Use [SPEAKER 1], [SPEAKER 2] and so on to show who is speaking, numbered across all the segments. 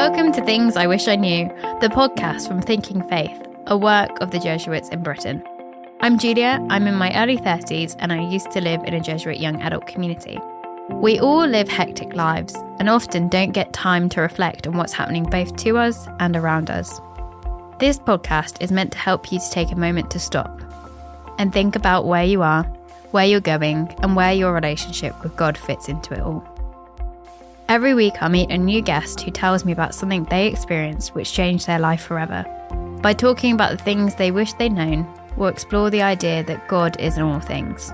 [SPEAKER 1] Welcome to Things I Wish I Knew, the podcast from Thinking Faith, a work of the Jesuits in Britain. I'm Julia, I'm in my early 30s, and I used to live in a Jesuit young adult community. We all live hectic lives and often don't get time to reflect on what's happening both to us and around us. This podcast is meant to help you to take a moment to stop and think about where you are, where you're going, and where your relationship with God fits into it all. Every week I'll meet a new guest who tells me about something they experienced which changed their life forever. By talking about the things they wish they'd known, we'll explore the idea that God is in all things.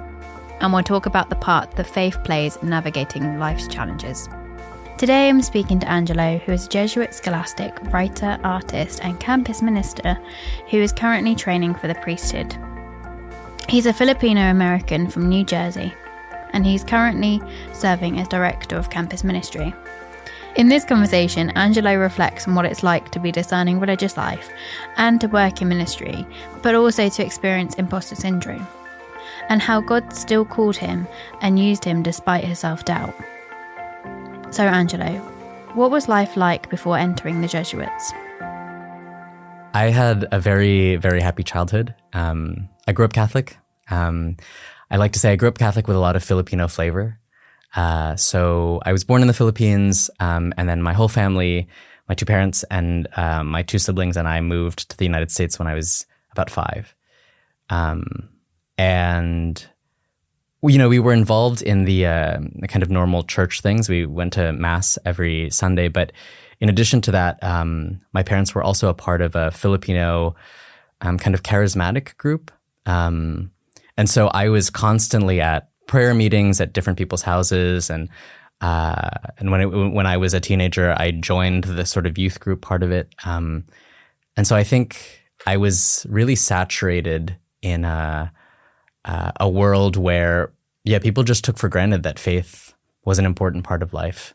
[SPEAKER 1] And we'll talk about the part that faith plays in navigating life's challenges. Today I'm speaking to Angelo, who is a Jesuit scholastic, writer, artist, and campus minister who is currently training for the priesthood. He's a Filipino-American from New Jersey, and he's currently serving as director of campus ministry. In this conversation, Angelo reflects on what it's like to be discerning religious life and to work in ministry, but also to experience imposter syndrome, and how God still called him and used him despite his self-doubt. So Angelo, what was life like before entering the Jesuits?
[SPEAKER 2] I had a very, very happy childhood. I grew up Catholic. I like to say I grew up Catholic with a lot of Filipino flavor. So I was born in the Philippines, and then my whole family, my two parents and my two siblings and I moved to the United States when I was about 5. And we were involved in the kind of normal church things. We went to mass every Sunday, but in addition to that, my parents were also a part of a Filipino kind of charismatic group. And so I was constantly at prayer meetings at different people's houses, and when I was a teenager, I joined the sort of youth group part of it. And so I think I was really saturated in a world where, people just took for granted that faith was an important part of life.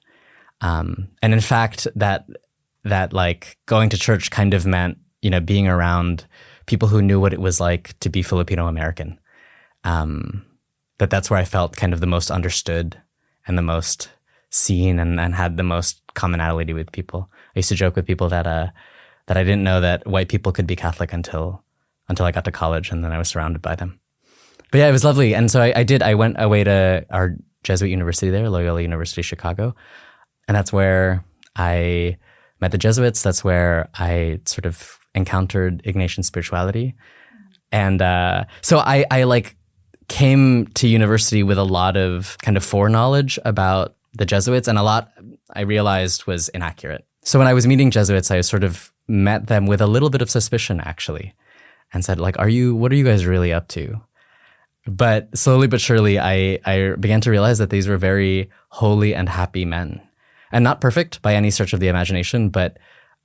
[SPEAKER 2] And in fact, that like going to church kind of meant, being around people who knew what it was like to be Filipino American. That's where I felt kind of the most understood and the most seen and had the most commonality with people. I used to joke with people that I didn't know that white people could be Catholic until I got to college, and then I was surrounded by them. But yeah, it was lovely. And so I went away to our Jesuit university there, Loyola University Chicago. And that's where I met the Jesuits. That's where I sort of encountered Ignatian spirituality. And so I came to university with a lot of kind of foreknowledge about the Jesuits, and a lot I realized was inaccurate. So when I was meeting Jesuits, I sort of met them with a little bit of suspicion, actually, and said, what are you guys really up to? But slowly but surely, I began to realize that these were very holy and happy men, and not perfect by any stretch of the imagination, but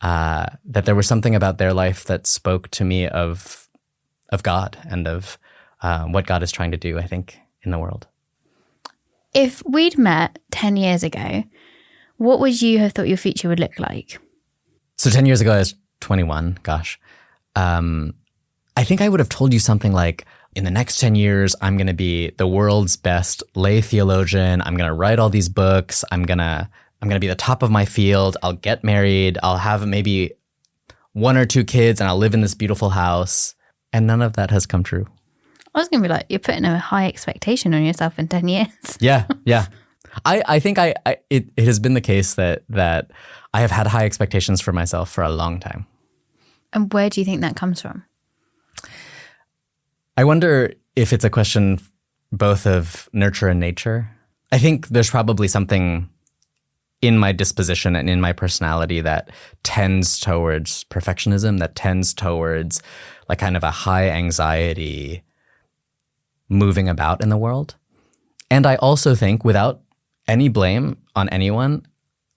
[SPEAKER 2] that there was something about their life that spoke to me of God and of what God is trying to do, I think, in the world.
[SPEAKER 1] If we'd met 10 years ago, what would you have thought your future would look like?
[SPEAKER 2] So 10 years ago, I was 21, gosh. I think I would have told you something like, in the next 10 years, I'm going to be the world's best lay theologian. I'm going to write all these books. I'm going to be the top of my field. I'll get married. I'll have maybe 1 or 2 kids, and I'll live in this beautiful house. And none of that has come true.
[SPEAKER 1] I was going to be like, you're putting a high expectation on yourself in 10 years.
[SPEAKER 2] Yeah. I think it has been the case that I have had high expectations for myself for a long time.
[SPEAKER 1] And where do you think that comes from?
[SPEAKER 2] I wonder if it's a question both of nurture and nature. I think there's probably something in my disposition and in my personality that tends towards perfectionism, that tends towards like kind of a high anxiety moving about in the world. And I also think, without any blame on anyone,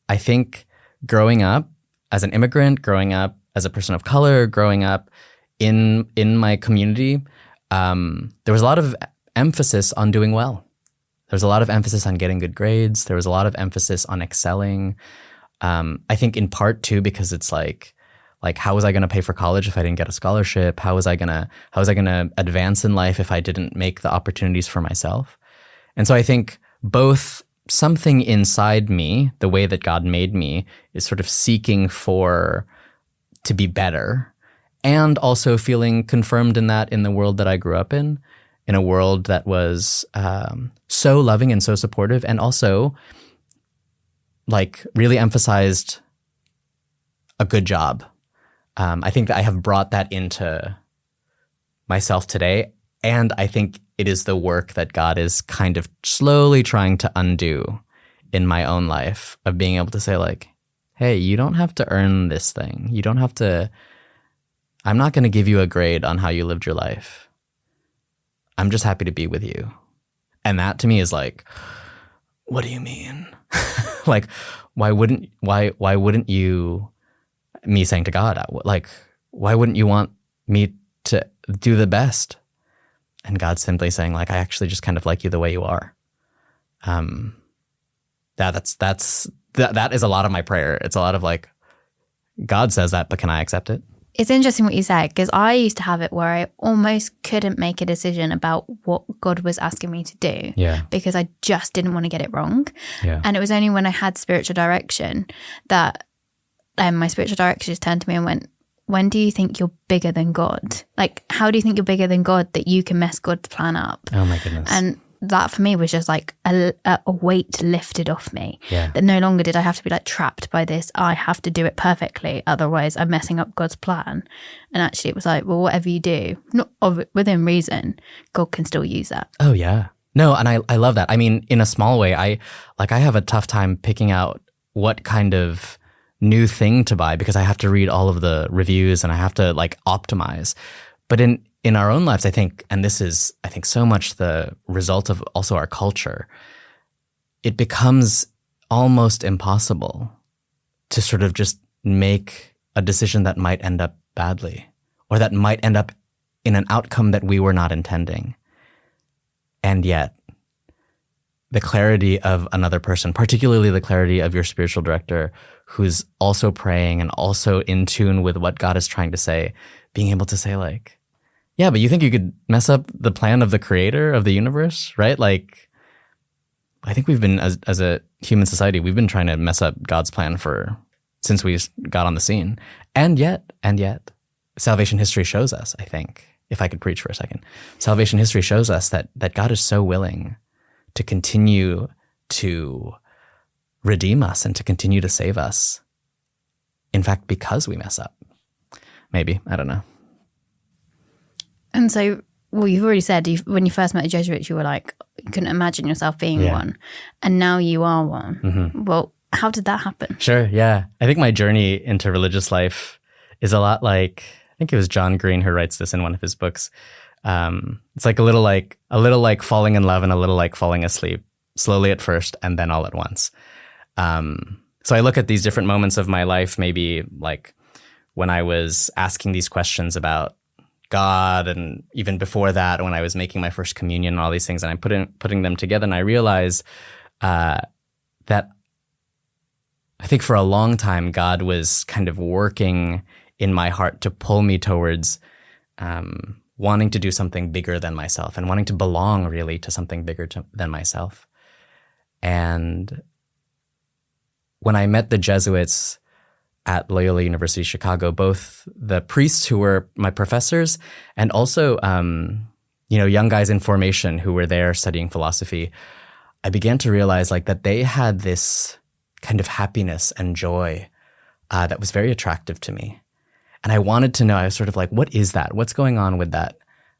[SPEAKER 2] I think growing up as an immigrant, growing up as a person of color, growing up in my community, there was a lot of emphasis on doing well. There was a lot of emphasis on getting good grades. There was a lot of emphasis on excelling. I think in part too because it's like how was I going to pay for college if I didn't get a scholarship? How was I going to advance in life if I didn't make the opportunities for myself? And so I think both something inside me, the way that God made me, is sort of seeking to be better, and also feeling confirmed in that in the world that I grew up in a world that was so loving and so supportive, and also like really emphasized a good job. I think that I have brought that into myself today, and I think it is the work that God is kind of slowly trying to undo in my own life, of being able to say like, hey, you don't have to earn this thing. You don't have to, I'm not going to give you a grade on how you lived your life. I'm just happy to be with you. And that to me is like, what do you mean? Like, why wouldn't you, me saying to God, like, why wouldn't you want me to do the best? And God's simply saying like, I actually just kind of like you the way you are. That is a lot of my prayer. It's a lot of like, God says that, but can I accept it?
[SPEAKER 1] It's interesting what you said, because I used to have it where I almost couldn't make a decision about what God was asking me to do, because I just didn't want to get it wrong. And it was only when I had spiritual direction that my spiritual director just turned to me and went, when do you think you're bigger than God? Like, how do you think you're bigger than God that you can mess God's plan up?
[SPEAKER 2] Oh my goodness.
[SPEAKER 1] And that for me was just like a weight lifted off me. That no longer did I have to be like trapped by this, I have to do it perfectly, otherwise I'm messing up God's plan. And actually it was like, well, whatever you do, within reason, God can still use that.
[SPEAKER 2] Oh yeah. No, and I love that. I mean, in a small way, I have a tough time picking out what kind of new thing to buy, because I have to read all of the reviews and I have to like optimize. But in our own lives, I think, and this is, I think, so much the result of also our culture, it becomes almost impossible to sort of just make a decision that might end up badly, or that might end up in an outcome that we were not intending. And yet, the clarity of another person, particularly the clarity of your spiritual director, who's also praying and also in tune with what God is trying to say, being able to say like, yeah, but you think you could mess up the plan of the creator of the universe, right? Like, I think we've been, as a human society, we've been trying to mess up God's plan since we got on the scene. And yet, salvation history shows us, I think, if I could preach for a second, salvation history shows us that God is so willing to continue to redeem us and to continue to save us. In fact, because we mess up. Maybe, I don't know.
[SPEAKER 1] And so, well, you've already said when you first met the Jesuits, you were like, you couldn't imagine yourself being one. And now you are one. Mm-hmm. Well, how did that happen? Sure,
[SPEAKER 2] yeah. I think my journey into religious life is a lot like, I think it was John Green who writes this in one of his books. It's like a little like falling in love and a little like falling asleep, slowly at first and then all at once. So I look at these different moments of my life, maybe like when I was asking these questions about God, and even before that, when I was making my first communion and all these things, and I'm putting them together, and I realize that I think for a long time, God was kind of working in my heart to pull me towards wanting to do something bigger than myself and wanting to belong really to something bigger than myself. And when I met the Jesuits at Loyola University Chicago, both the priests who were my professors and also, young guys in formation who were there studying philosophy, I began to realize like that they had this kind of happiness and joy that was very attractive to me. And I wanted to know, I was sort of like, what is that? What's going on with that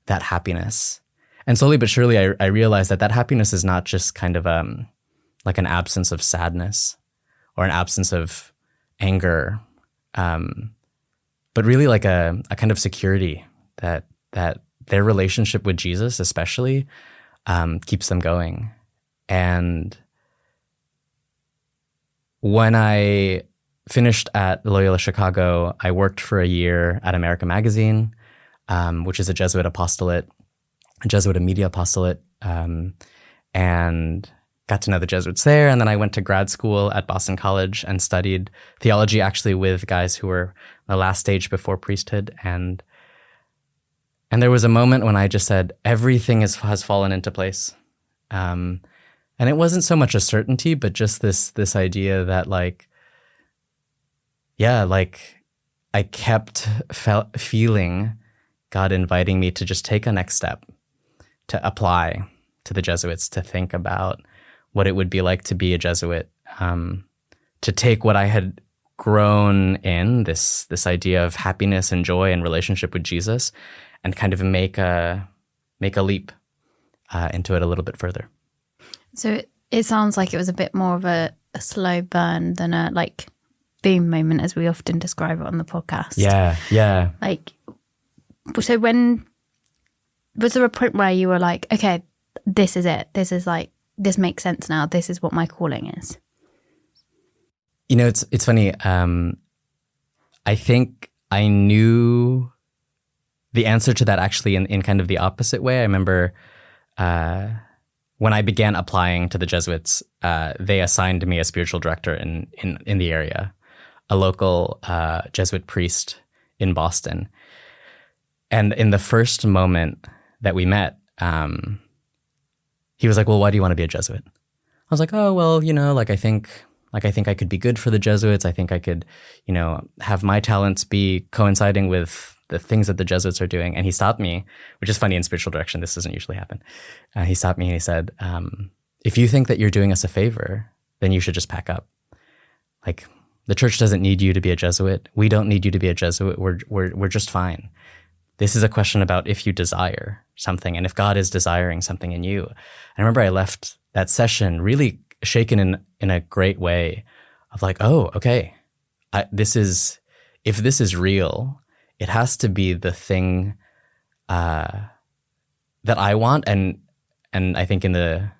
[SPEAKER 2] happiness? And slowly but surely, I realized that happiness is not just kind of like an absence of sadness or an absence of anger, but really like a kind of security that their relationship with Jesus especially keeps them going. And when I finished at Loyola Chicago, I worked for a year at America Magazine, which is a Jesuit apostolate, a Jesuit media apostolate, and got to know the Jesuits there. And then I went to grad school at Boston College and studied theology, actually with guys who were the last stage before priesthood. And there was a moment when I just said, everything has fallen into place. And it wasn't so much a certainty, but just this idea that like, yeah, like I kept feeling God inviting me to just take a next step, to apply to the Jesuits, to think about what it would be like to be a Jesuit, to take what I had grown in, this idea of happiness and joy and relationship with Jesus, and kind of make a leap into it a little bit further.
[SPEAKER 1] So it sounds like it was a bit more of a slow burn than a like boom moment, as we often describe it on the podcast.
[SPEAKER 2] Yeah.
[SPEAKER 1] Like, so when was there a point where you were like, okay, this is it. This is like, this makes sense now. This is what my calling is.
[SPEAKER 2] You know, it's funny. I think I knew the answer to that actually in kind of the opposite way. I remember when I began applying to the Jesuits, they assigned me a spiritual director in the area, a local Jesuit priest in Boston. And in the first moment that we met, he was like, well, why do you want to be a Jesuit? I was like, oh, well, you know, I think I could be good for the Jesuits. I think I could, you know, have my talents be coinciding with the things that the Jesuits are doing. And he stopped me, which is funny in spiritual direction. This doesn't usually happen. He stopped me and he said, if you think that you're doing us a favor, then you should just pack up. Like, the church doesn't need you to be a Jesuit. We don't need you to be a Jesuit. We're just fine. This is a question about if you desire something and if God is desiring something in you. I remember I left that session really shaken in a great way of like, oh, okay, if this is real, it has to be the thing that I want, and I think in the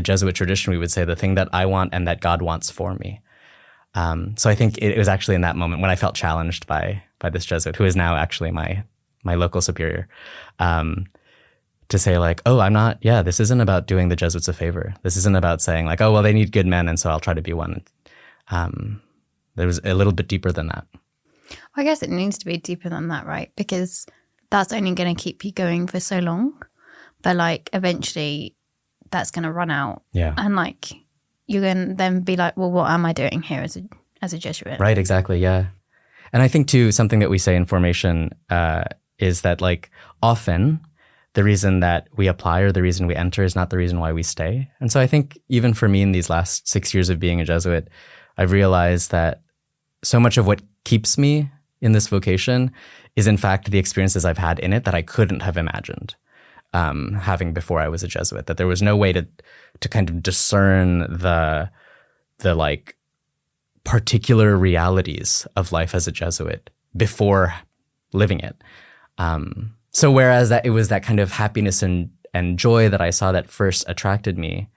[SPEAKER 2] Jesuit tradition we would say the thing that I want and that God wants for me. So I think it was actually in that moment when I felt challenged by this Jesuit, who is now actually my local superior, to say like, oh, this isn't about doing the Jesuits a favor. This isn't about saying like, oh, well, they need good men, and so I'll try to be one. There was a little bit deeper than that.
[SPEAKER 1] I guess it needs to be deeper than that, right? Because that's only going to keep you going for so long. But like eventually that's going to run out. Yeah. And like you're going to then be like, well, what am I doing here as a Jesuit?
[SPEAKER 2] Right, exactly, yeah. And I think too, something that we say in formation is that like often the reason that we apply or the reason we enter is not the reason why we stay. And so I think even for me in these last 6 years of being a Jesuit, I've realized that so much of what keeps me in this vocation is in fact the experiences I've had in it that I couldn't have imagined having before I was a Jesuit, that there was no way to kind of discern the like particular realities of life as a Jesuit before living it. So whereas that it was that kind of happiness and joy that I saw that first attracted me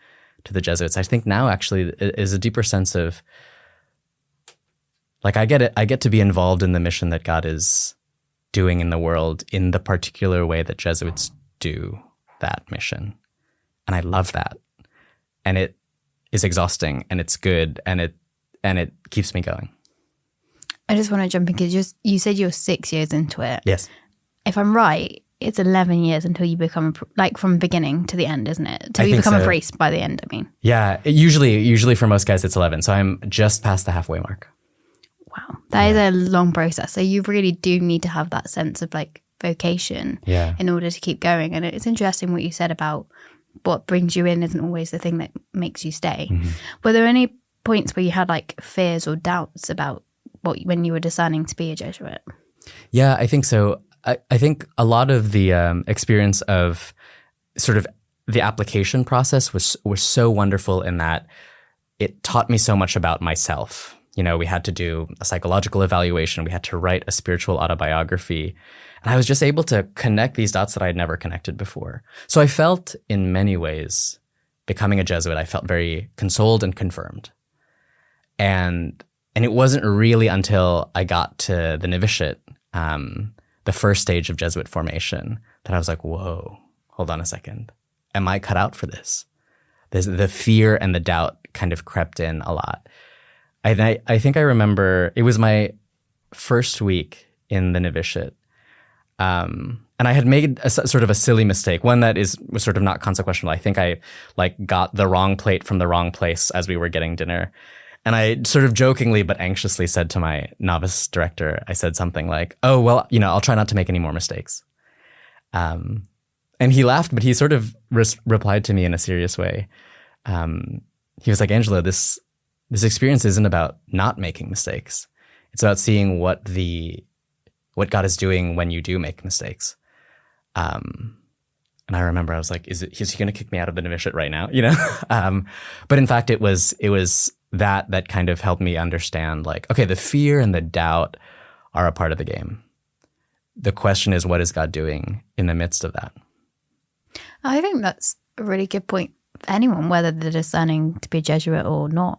[SPEAKER 2] to the Jesuits, I think now actually is a deeper sense of like I get to be involved in the mission that God is doing in the world in the particular way that Jesuits do that mission. And I love that. And it is exhausting and it's good and it keeps me going.
[SPEAKER 1] I just want to jump in because you said you're 6 years into it.
[SPEAKER 2] Yes.
[SPEAKER 1] If I'm right, it's 11 years until you become like from beginning to the end, isn't it? Until you become a priest by the end, I mean.
[SPEAKER 2] Yeah, usually for most guys it's 11. So I'm just past the halfway mark.
[SPEAKER 1] Wow. That is a long process. So you really do need to have that sense of like vocation in order to keep going. And it's interesting what you said about what brings you in isn't always the thing that makes you stay. Mm-hmm. Were there any points where you had like fears or doubts about when you were discerning to be a Jesuit?
[SPEAKER 2] Yeah, I think so. I think a lot of the experience of sort of the application process was so wonderful in that it taught me so much about myself. You know, we had to do a psychological evaluation. We had to write a spiritual autobiography. And I was just able to connect these dots that I had never connected before. So I felt in many ways, becoming a Jesuit, I felt very consoled and confirmed. And it wasn't really until I got to the novitiate, the first stage of Jesuit formation, that I was like, whoa, hold on a second. Am I cut out for this? The fear and the doubt kind of crept in a lot. I think I remember it was my first week in the novitiate. And And I had made sort of a silly mistake, one that was sort of not consequential. I think I got the wrong plate from the wrong place as we were getting dinner. And I sort of jokingly but anxiously said to my novice director, I said something like, oh, well, I'll try not to make any more mistakes. And he laughed, but he sort of replied to me in a serious way. He was like, Angelo, this experience isn't about not making mistakes. It's about seeing what God is doing when you do make mistakes. And I remember I was like, is he going to kick me out of the novitiate right now? But in fact, it was that kind of helped me understand, like, okay, the fear and the doubt are a part of the game. The question is, what is God doing in the midst of that?
[SPEAKER 1] I think that's a really good point for anyone, whether they're discerning to be a Jesuit or not.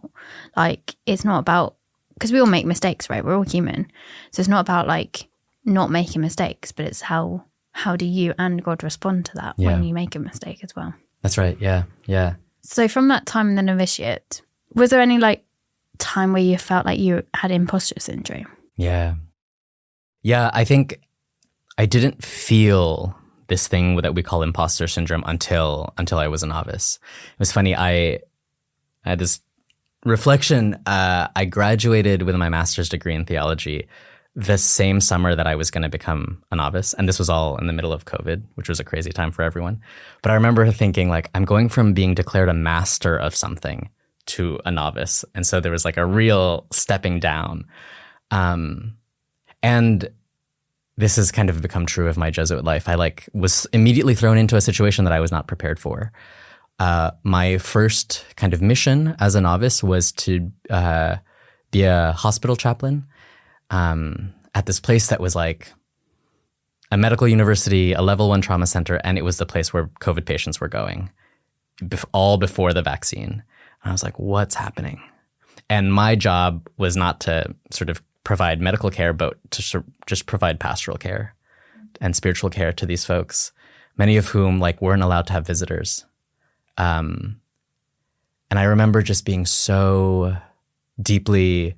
[SPEAKER 1] Like, it's not about, because we all make mistakes, right? We're all human. So it's not about like not making mistakes, but it's how do you and God respond to that when you make a mistake as well. That's
[SPEAKER 2] right. Yeah. Yeah.
[SPEAKER 1] So from that time in the novitiate, was there any like time where you felt like you had imposter syndrome?
[SPEAKER 2] Yeah. Yeah. I think I didn't feel this thing that we call imposter syndrome until I was a novice. It was funny. I had this reflection. I graduated with my master's degree in theology the same summer that I was going to become a novice. And this was all in the middle of COVID, which was a crazy time for everyone. But I remember thinking, like, I'm going from being declared a master of something to a novice. And so there was like a real stepping down. And this has kind of become true of my Jesuit life. I was immediately thrown into a situation that I was not prepared for. My first kind of mission as a novice was to be a hospital chaplain at this place that was like a medical university, a level 1 trauma center, and it was the place where COVID patients were going, all before the vaccine. And I was like, what's happening? And my job was not to sort of provide medical care, but to just provide pastoral care and spiritual care to these folks, many of whom weren't allowed to have visitors. And I remember just being so deeply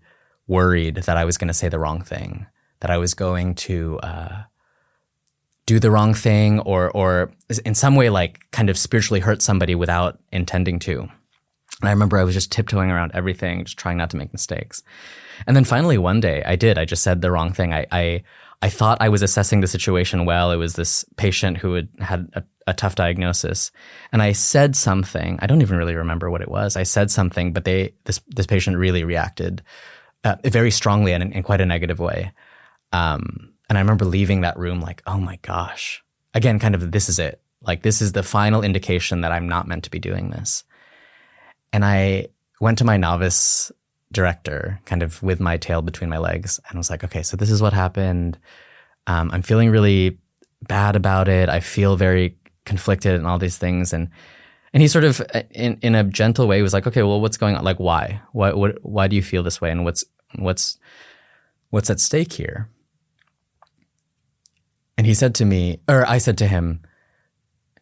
[SPEAKER 2] worried that I was going to say the wrong thing, that I was going to do the wrong thing or in some way kind of spiritually hurt somebody without intending to. And I remember I was just tiptoeing around everything, just trying not to make mistakes. And then finally one day I did. I just said the wrong thing. I thought I was assessing the situation well. It was this patient who had a tough diagnosis. And I said something. I don't even really remember what it was. I said something, but this patient really reacted very strongly and in quite a negative way. And I remember leaving that room like, oh my gosh. Again, kind of, this is it. Like, this is the final indication that I'm not meant to be doing this. And I went to my novice director kind of with my tail between my legs and was like, okay, so this is what happened. I'm feeling really bad about it. I feel very conflicted and all these things. And he sort of, in a gentle way, was like, okay, well, what's going on? Like, why? Why do you feel this way? And what's at stake here? And he said to me, or I said to him,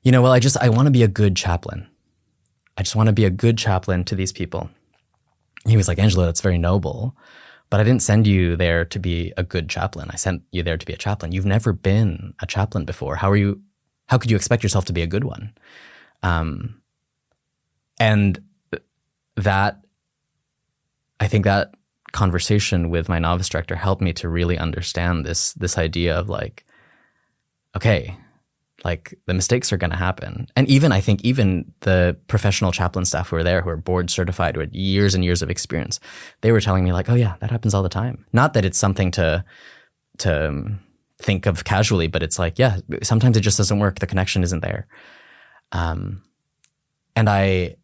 [SPEAKER 2] well, I want to be a good chaplain. I just want to be a good chaplain to these people. He was like, Angelo, that's very noble, but I didn't send you there to be a good chaplain. I sent you there to be a chaplain. You've never been a chaplain before. How could you expect yourself to be a good one? And that, I think that conversation with my novice director helped me to really understand this idea of okay, the mistakes are going to happen. And I think even the professional chaplain staff who were there, who are board certified, who had years and years of experience, they were telling me oh yeah, that happens all the time. Not that it's something to think of casually, but it's yeah, sometimes it just doesn't work. The connection isn't there. And I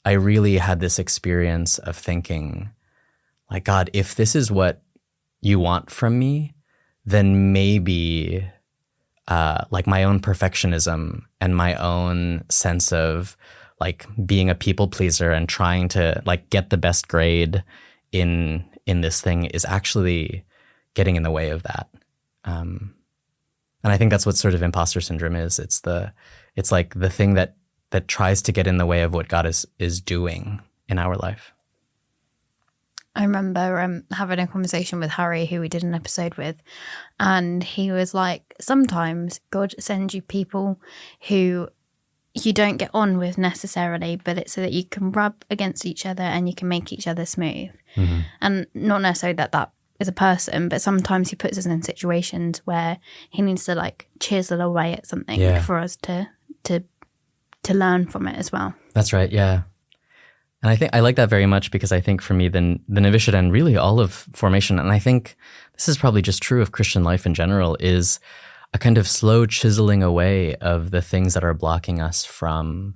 [SPEAKER 2] really had this experience of thinking God, if this is what you want from me, then maybe my own perfectionism and my own sense of being a people pleaser and trying to get the best grade in this thing is actually getting in the way of that. And I think that's what sort of imposter syndrome is. It's the thing that tries to get in the way of what God is doing in our life.
[SPEAKER 1] I remember having a conversation with Harry, who we did an episode with, and he was like, sometimes God sends you people who you don't get on with necessarily, but it's so that you can rub against each other and you can make each other smooth. Mm-hmm. And not necessarily that is a person, but sometimes he puts us in situations where he needs to like chisel away at something for us to learn from it as well.
[SPEAKER 2] That's right, yeah. And I think I like that very much, because I think for me, the novitiate and really all of formation, and I think this is probably just true of Christian life in general, is a kind of slow chiseling away of the things that are blocking us from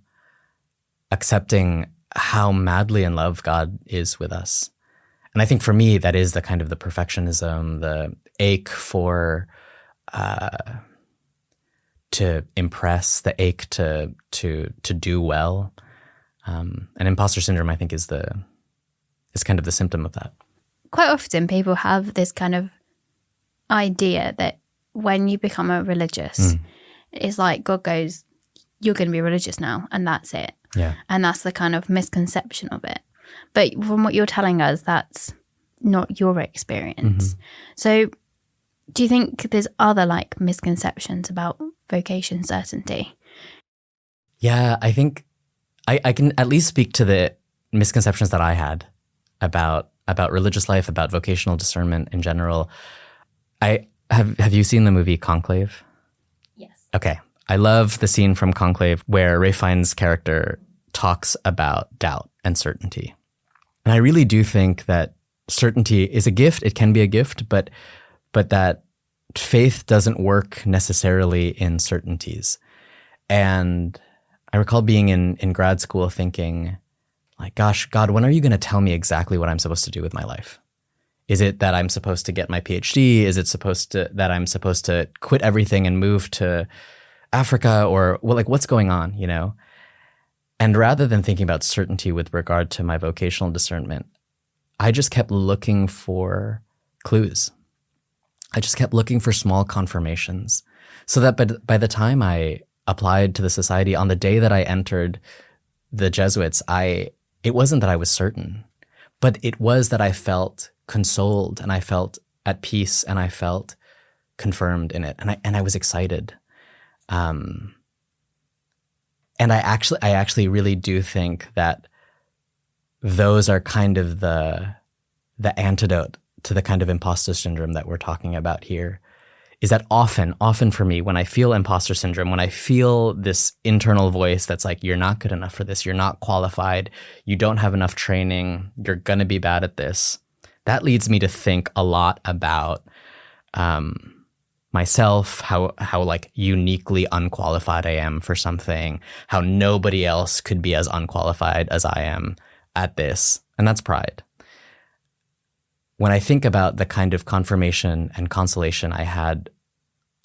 [SPEAKER 2] accepting how madly in love God is with us. And I think for me, that is the kind of the perfectionism, the ache for to impress, the ache to do well. And imposter syndrome, I think, is kind of the symptom of that.
[SPEAKER 1] Quite often people have this kind of idea that when you become a religious, it's like God goes, you're going to be religious now, and that's it.
[SPEAKER 2] Yeah.
[SPEAKER 1] And that's the kind of misconception of it. But from what you're telling us, that's not your experience. Mm-hmm. So do you think there's other like misconceptions about vocation certainty?
[SPEAKER 2] Yeah, I think I can at least speak to the misconceptions that I had about religious life, about vocational discernment in general. Have you seen the movie Conclave?
[SPEAKER 1] Yes. Okay.
[SPEAKER 2] I love the scene from Conclave where Ralph Fiennes' character talks about doubt and certainty. And I really do think that certainty is a gift. It can be a gift, but that faith doesn't work necessarily in certainties. And I recall being in grad school thinking, like, gosh, God, when are you going to tell me exactly what I'm supposed to do with my life? Is it that I'm supposed to get my PhD? Is it that I'm supposed to quit everything and move to Africa? Or, well, like, what's going on, you know? And rather than thinking about certainty with regard to my vocational discernment, I just kept looking for clues. I just kept looking for small confirmations, so that by the time I applied to the society, on the day that I entered the Jesuits, it wasn't that I was certain, but it was that I felt consoled and I felt at peace and I felt confirmed in it, and I was excited. And I actually really do think that those are kind of the antidote to the kind of imposter syndrome that we're talking about here. Is that often for me, when I feel imposter syndrome, when I feel this internal voice that's like, you're not good enough for this, you're not qualified, you don't have enough training, you're going to be bad at this, that leads me to think a lot about myself, how like uniquely unqualified I am for something, how nobody else could be as unqualified as I am at this. And that's pride. When I think about the kind of confirmation and consolation I had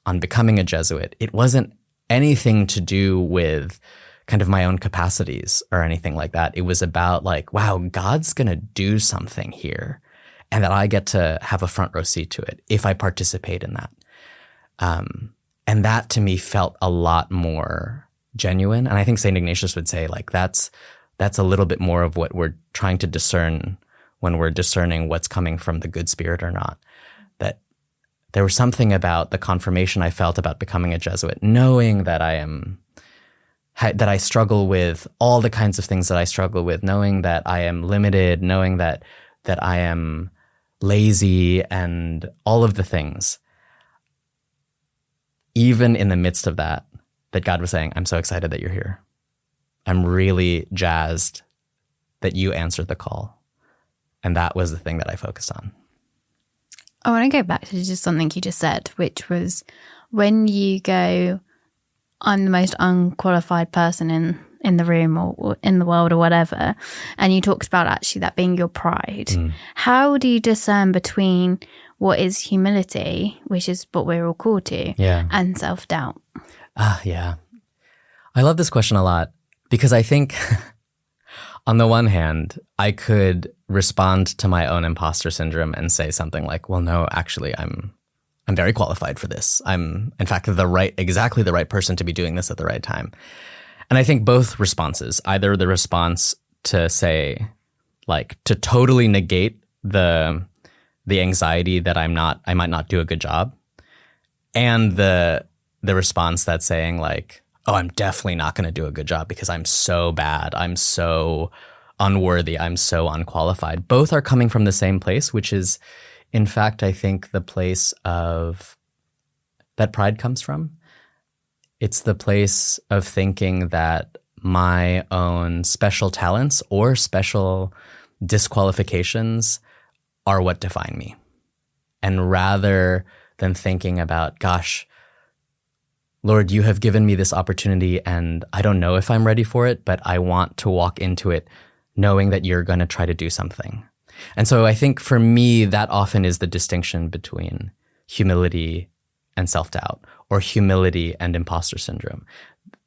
[SPEAKER 2] on becoming a Jesuit, it wasn't anything to do with kind of my own capacities or anything like that. It was about like, wow, God's going to do something here, and that I get to have a front row seat to it if I participate in that. And that to me felt a lot more genuine. And I think St. Ignatius would say like, that's a little bit more of what we're trying to discern when we're discerning what's coming from the good spirit or not. That there was something about the confirmation I felt about becoming a Jesuit, knowing that that I struggle with all the kinds of things that I struggle with, knowing that I am limited, knowing that I am lazy and all of the things. Even in the midst of that God was saying, I'm so excited that you're here. I'm really jazzed that you answered the call. And that was the thing that I focused on.
[SPEAKER 1] I want to go back to just something you just said, which was when you go, I'm the most unqualified person in the room or in the world or whatever, and you talked about actually that being your pride. How do you discern between what is humility, which is what we're all called to, and self-doubt?
[SPEAKER 2] Yeah. I love this question a lot because I think on the one hand, I could respond to my own imposter syndrome and say something like, well, no, actually, I'm very qualified for this. I'm, in fact, exactly the right person to be doing this at the right time. And I think both responses, either the response to say, like, to totally negate the anxiety that I might not do a good job, and the response that's saying like, oh, I'm definitely not going to do a good job because I'm so bad, I'm so unworthy, I'm so unqualified. Both are coming from the same place, which is, in fact, I think the place of that pride comes from. It's the place of thinking that my own special talents or special disqualifications are what define me. And rather than thinking about, gosh, Lord, you have given me this opportunity and I don't know if I'm ready for it, but I want to walk into it knowing that you're going to try to do something. And so I think for me, that often is the distinction between humility and self-doubt, or humility and imposter syndrome.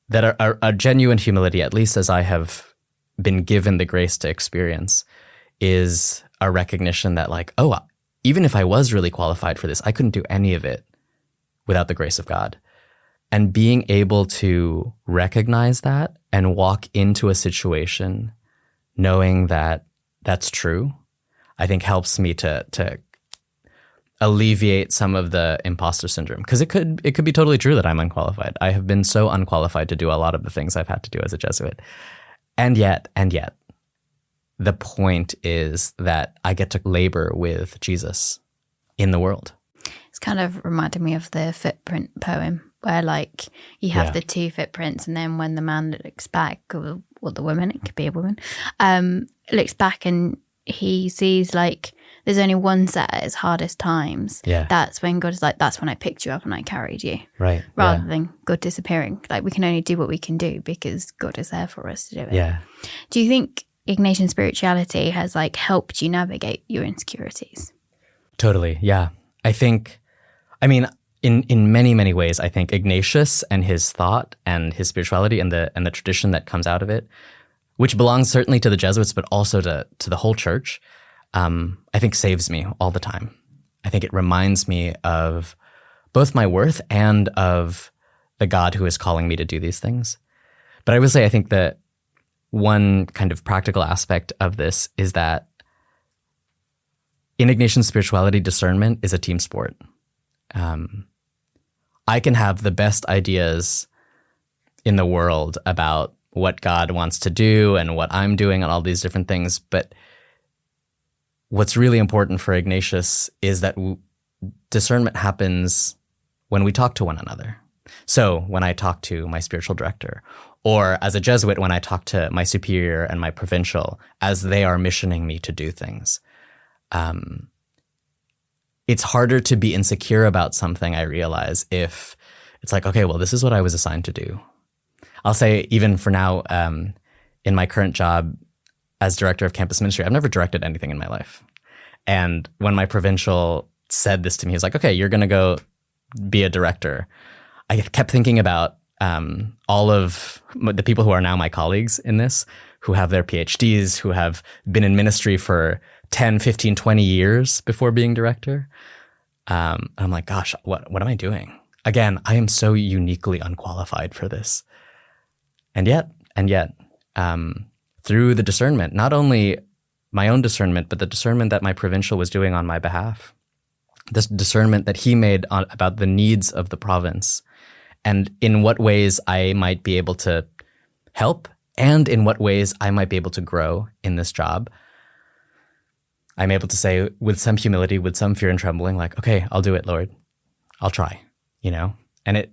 [SPEAKER 2] That a genuine humility, at least as I have been given the grace to experience, is a recognition that like, oh, even if I was really qualified for this, I couldn't do any of it without the grace of God. And being able to recognize that and walk into a situation knowing that that's true, I think helps me to alleviate some of the imposter syndrome. Because it could be totally true that I'm unqualified. I have been so unqualified to do a lot of the things I've had to do as a Jesuit. And yet, the point is that I get to labor with Jesus in the world.
[SPEAKER 1] It's kind of reminded me of the footprint poem, where like you have the two footprints, and then when the man looks back, or the woman, it could be a woman, looks back and he sees like there's only one set at its hardest times.
[SPEAKER 2] Yeah.
[SPEAKER 1] That's when God is like, that's when I picked you up and I carried you.
[SPEAKER 2] Right.
[SPEAKER 1] Rather than God disappearing. Like we can only do what we can do because God is there for us to do it.
[SPEAKER 2] Yeah.
[SPEAKER 1] Do you think Ignatian spirituality has like helped you navigate your insecurities?
[SPEAKER 2] Totally. Yeah. In many, many ways, I think Ignatius and his thought and his spirituality and the tradition that comes out of it, which belongs certainly to the Jesuits, but also to the whole church, I think saves me all the time. I think it reminds me of both my worth and of the God who is calling me to do these things. But I would say I think that one kind of practical aspect of this is that in Ignatian spirituality, discernment is a team sport. I can have the best ideas in the world about what God wants to do and what I'm doing and all these different things. But what's really important for Ignatius is that discernment happens when we talk to one another. So when I talk to my spiritual director, or as a Jesuit, when I talk to my superior and my provincial, as they are missioning me to do things, it's harder to be insecure about something, I realize, if it's like, okay, well, this is what I was assigned to do. I'll say even for now, in my current job as director of campus ministry, I've never directed anything in my life. And when my provincial said this to me, he was like, okay, you're going to go be a director. I kept thinking about all of the people who are now my colleagues in this, who have their PhDs, who have been in ministry for 10, 15, 20 years before being director. I'm like, gosh, what am I doing? Again, I am so uniquely unqualified for this. And yet, through the discernment, not only my own discernment, but the discernment that my provincial was doing on my behalf, this discernment that he made about the needs of the province and in what ways I might be able to help and in what ways I might be able to grow in this job, I'm able to say with some humility, with some fear and trembling, like, okay, I'll do it, Lord. I'll try, And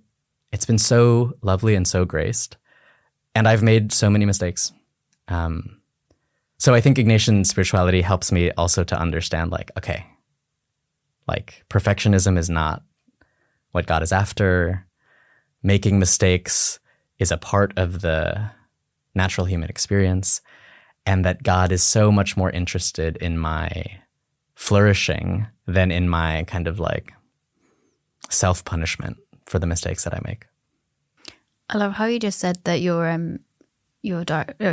[SPEAKER 2] it's been so lovely and so graced. And I've made so many mistakes. So I think Ignatian spirituality helps me also to understand, like, okay, like perfectionism is not what God is after. Making mistakes is a part of the natural human experience. And that God is so much more interested in my flourishing than in my kind of like self-punishment for the mistakes that I make.
[SPEAKER 1] I love how you just said that your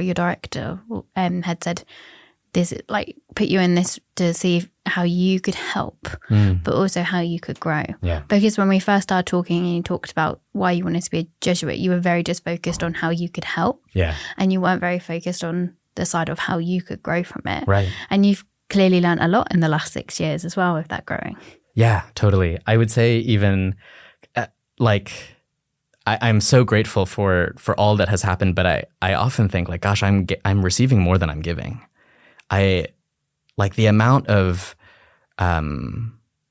[SPEAKER 1] director had said this, like put you in this to see how you could help, but also how you could grow.
[SPEAKER 2] Yeah.
[SPEAKER 1] Because when we first started talking and you talked about why you wanted to be a Jesuit, you were very just focused on how you could help.
[SPEAKER 2] Yeah.
[SPEAKER 1] And you weren't very focused on the side of how you could grow from it.
[SPEAKER 2] Right.
[SPEAKER 1] And you've clearly learned a lot in the last 6 years as well with that growing.
[SPEAKER 2] Yeah, totally. I would say even I'm so grateful for all that has happened, but I often think like, gosh, I'm receiving more than I'm giving. I like the amount of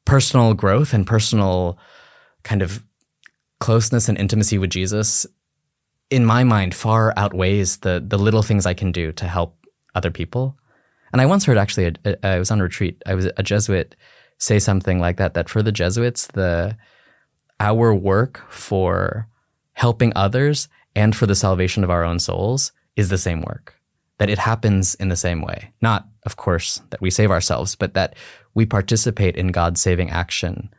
[SPEAKER 2] personal growth and personal kind of closeness and intimacy with Jesus, in my mind, far outweighs the little things I can do to help other people. And I once heard, actually, I was on retreat, I was a Jesuit say something like that for the Jesuits, our work for helping others and for the salvation of our own souls is the same work, that it happens in the same way. Not, of course, that we save ourselves, but that we participate in God's saving action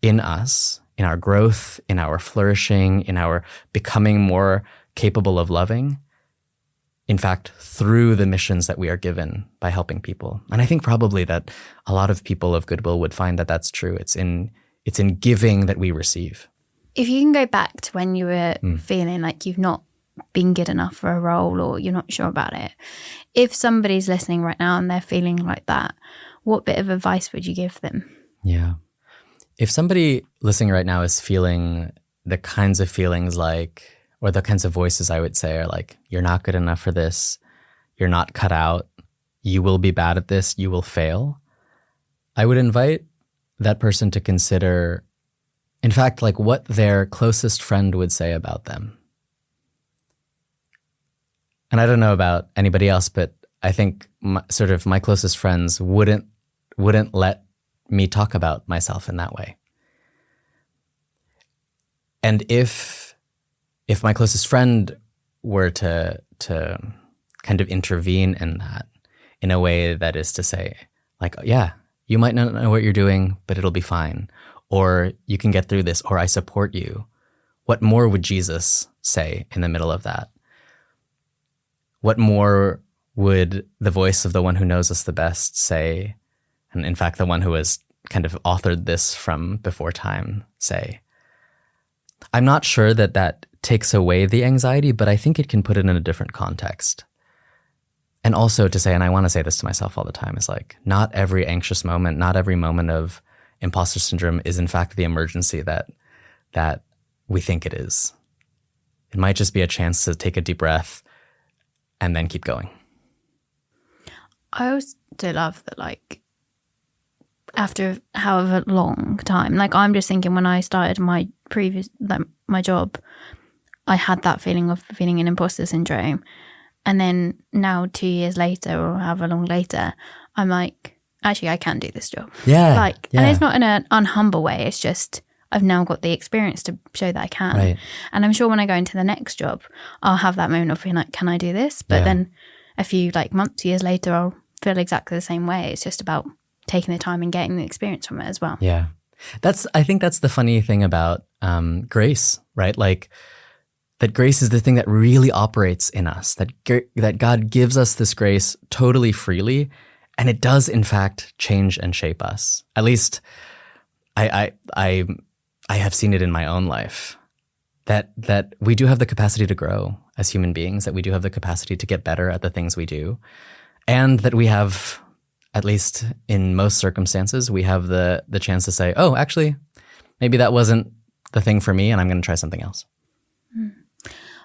[SPEAKER 2] in us, in our growth, in our flourishing, in our becoming more capable of loving, in fact, through the missions that we are given by helping people. And I think probably that a lot of people of goodwill would find that that's true. It's in giving that we receive.
[SPEAKER 1] If you can go back to when you were feeling like you've not been good enough for a role or you're not sure about it, if somebody's listening right now and they're feeling like that, what bit of advice would you give them?
[SPEAKER 2] Yeah. If somebody listening right now is feeling the kinds of feelings like, or the kinds of voices I would say are like, you're not good enough for this, you're not cut out, you will be bad at this, you will fail, I would invite that person to consider, in fact, like what their closest friend would say about them. And I don't know about anybody else, but I think my closest friends wouldn't let me talk about myself in that way. And if my closest friend were to kind of intervene in that in a way that is to say, like, yeah, you might not know what you're doing, but it'll be fine. Or you can get through this, or I support you. What more would Jesus say in the middle of that? What more would the voice of the one who knows us the best say, and in fact, the one who has kind of authored this from before time say? I'm not sure that takes away the anxiety, but I think it can put it in a different context. And also to say, and I want to say this to myself all the time, is like, not every anxious moment, not every moment of imposter syndrome is in fact the emergency that we think it is. It might just be a chance to take a deep breath and then keep going.
[SPEAKER 1] I also love that, like, after however long time, like I'm just thinking when I started my previous, like my job, I had that feeling of feeling an imposter syndrome. And then now 2 years later or however long later, I'm like, actually, I can do this job.
[SPEAKER 2] Yeah.
[SPEAKER 1] Like, yeah. And it's not in an unhumble way. It's just, I've now got the experience to show that I can.
[SPEAKER 2] Right.
[SPEAKER 1] And I'm sure when I go into the next job, I'll have that moment of being like, can I do this? But then a few like months, years later, I'll feel exactly the same way. It's just about taking the time and getting the experience from it as well.
[SPEAKER 2] Yeah. I think that's the funny thing about grace, right? Like, that grace is the thing that really operates in us, that God gives us this grace totally freely, and it does in fact change and shape us. At least I have seen it in my own life, that we do have the capacity to grow as human beings, that we do have the capacity to get better at the things we do, and that we have, at least in most circumstances, we have the chance to say, oh, actually, maybe that wasn't the thing for me and I'm going to try something else.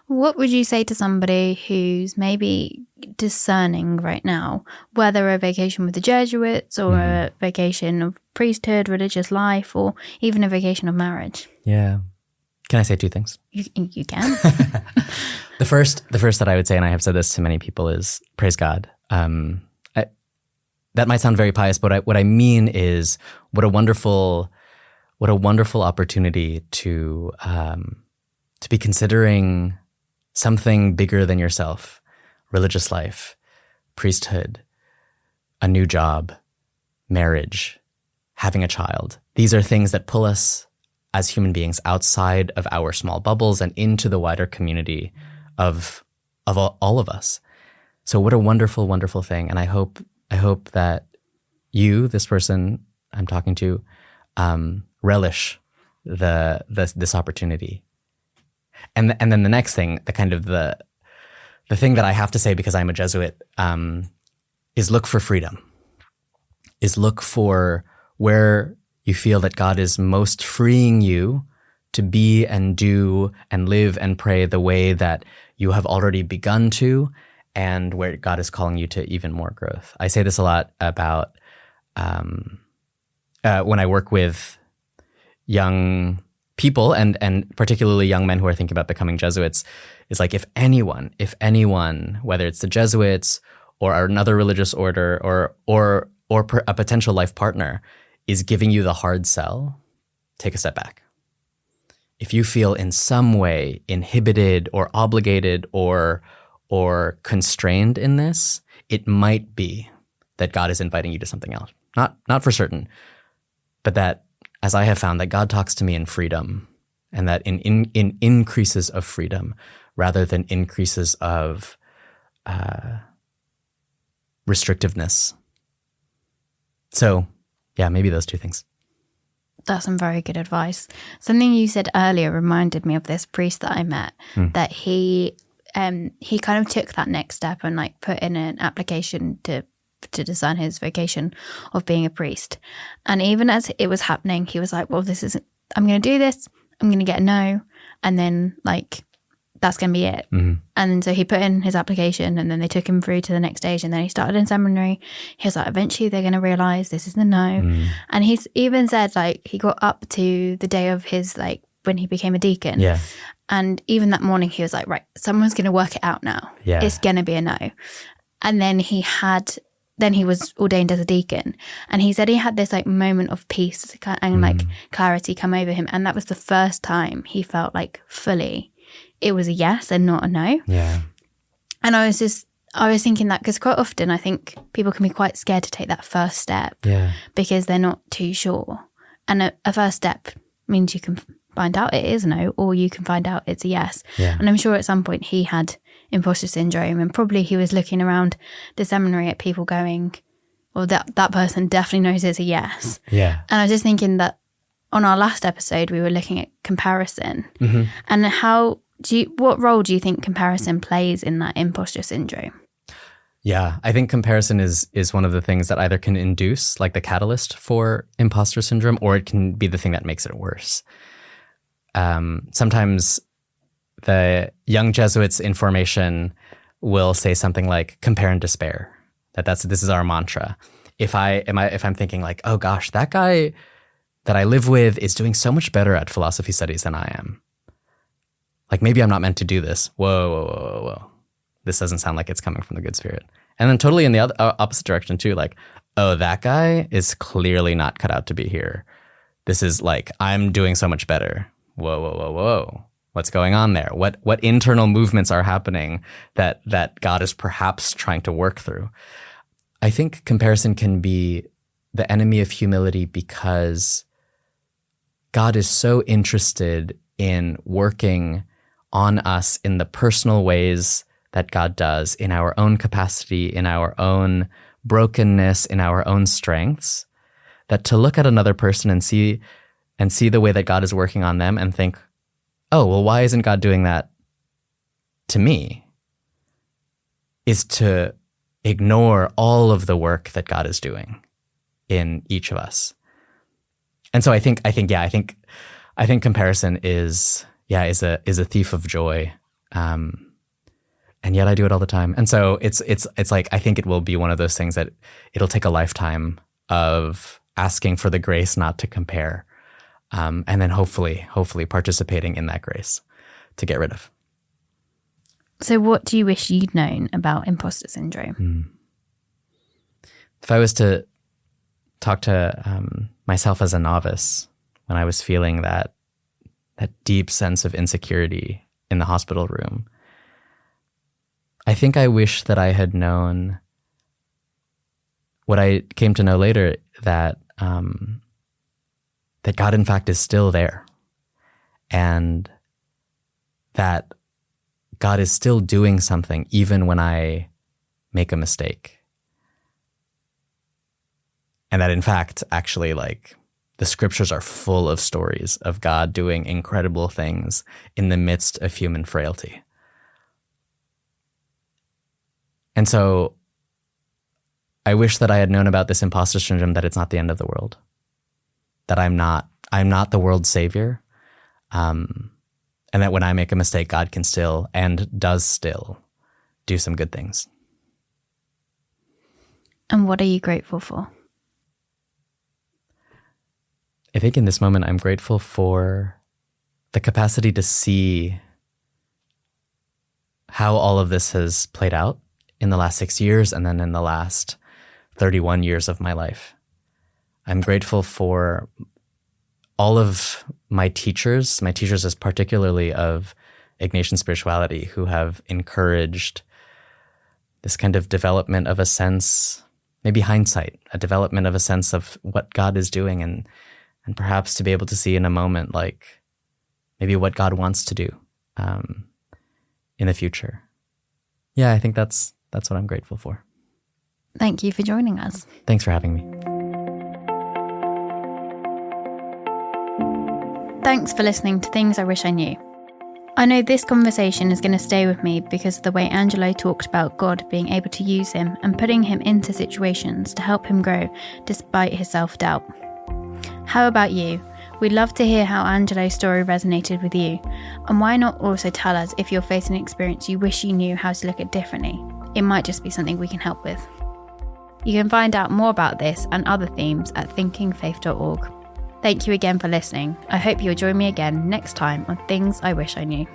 [SPEAKER 1] What would you say to somebody who's maybe discerning right now, whether a vacation with the Jesuits or a vacation of priesthood, religious life, or even a vacation of marriage?
[SPEAKER 2] Yeah. Can I say two things?
[SPEAKER 1] You can.
[SPEAKER 2] The first that I would say, and I have said this to many people, is praise God. That might sound very pious, but what I mean is what a wonderful opportunity to be considering something bigger than yourself: religious life, priesthood, a new job, marriage, having a child. These are things that pull us as human beings outside of our small bubbles and into the wider community of all of us. So what a wonderful, wonderful thing. And I hope that you, this person I'm talking to, relish this opportunity. And then the next thing, the thing that I have to say because I'm a Jesuit, is look for freedom. is look for where you feel that God is most freeing you to be and do and live and pray the way that you have already begun to, and where God is calling you to even more growth. I say this a lot about when I work with young people and particularly young men who are thinking about becoming Jesuits, is like, if anyone, whether it's the Jesuits or another religious order or a potential life partner is giving you the hard sell, take a step back. If you feel in some way inhibited or obligated or constrained in this, it might be that God is inviting you to something else. Not for certain, but that, as I have found, that God talks to me in freedom, and that in increases of freedom rather than increases of restrictiveness. So, yeah, maybe those two things.
[SPEAKER 1] That's some very good advice. Something you said earlier reminded me of this priest that I met, that he kind of took that next step and like put in an application to discern his vocation of being a priest. And even as it was happening, he was like, well, I'm going to do this. I'm going to get a no. And then like, that's going to be it. Mm-hmm. And so he put in his application, and then they took him through to the next stage, and then he started in seminary. He was like, eventually they're going to realize this is the no. Mm. And he's even said like he got up to the day of his, like when he became a deacon. Yeah. And even that morning he was like, right, someone's going to work it out now. Yeah. It's going to be a no. And then he was ordained as a deacon, and he said he had this like moment of peace and like clarity come over him. And that was the first time he felt like fully it was a yes and not a no. Yeah. And I was thinking that because quite often I think people can be quite scared to take that first step because they're not too sure. And a first step means you can find out it is a no, or you can find out it's a yes. Yeah. And I'm sure at some point he had imposter syndrome, and probably he was looking around the seminary at people going, well, that person definitely knows it's a yes. Yeah. And I was just thinking that on our last episode, we were looking at comparison and what role do you think comparison plays in that imposter syndrome?
[SPEAKER 2] Yeah, I think comparison is one of the things that either can induce, like the catalyst for imposter syndrome, or it can be the thing that makes it worse. Sometimes the young Jesuits in formation will say something like compare and despair. This is our mantra. If I'm thinking like, oh gosh, that guy that I live with is doing so much better at philosophy studies than I am. Like maybe I'm not meant to do this. Whoa. This doesn't sound like it's coming from the good spirit. And then totally in the other opposite direction too, like, oh, that guy is clearly not cut out to be here. This is like, I'm doing so much better. Whoa. What's going on there? What internal movements are happening that God is perhaps trying to work through? I think comparison can be the enemy of humility because God is so interested in working on us in the personal ways that God does, in our own capacity, in our own brokenness, in our own strengths, that to look at another person and see the way that God is working on them and think, oh, well, why isn't God doing that to me? Is to ignore all of the work that God is doing in each of us. And so I think comparison is a thief of joy. And yet I do it all the time. And so it's like, I think it will be one of those things that it'll take a lifetime of asking for the grace not to compare. And then hopefully participating in that grace to get rid of.
[SPEAKER 1] So what do you wish you'd known about imposter syndrome?
[SPEAKER 2] If I was to talk to myself as a novice when I was feeling that deep sense of insecurity in the hospital room, I think I wish that I had known what I came to know later, that God in fact is still there, and that God is still doing something even when I make a mistake. And that in fact, actually, like, the scriptures are full of stories of God doing incredible things in the midst of human frailty. And so I wish that I had known about this imposter syndrome, that it's not the end of the world, that I'm not the world's savior, and that when I make a mistake, God can still and does still do some good things.
[SPEAKER 1] And what are you grateful for?
[SPEAKER 2] I think in this moment, I'm grateful for the capacity to see how all of this has played out in the last 6 years and then in the last 31 years of my life. I'm grateful for all of my teachers as particularly of Ignatian spirituality, who have encouraged this kind of development of a sense, maybe hindsight, a development of a sense of what God is doing, and perhaps to be able to see in a moment like maybe what God wants to do in the future. Yeah, I think that's what I'm grateful for.
[SPEAKER 1] Thank you for joining us.
[SPEAKER 2] Thanks for having me.
[SPEAKER 1] Thanks for listening to Things I Wish I Knew. I know this conversation is going to stay with me because of the way Angelo talked about God being able to use him and putting him into situations to help him grow despite his self-doubt. How about you? We'd love to hear how Angelo's story resonated with you. And why not also tell us if you're facing an experience you wish you knew how to look at differently? It might just be something we can help with. You can find out more about this and other themes at thinkingfaith.org. Thank you again for listening. I hope you'll join me again next time on Things I Wish I Knew.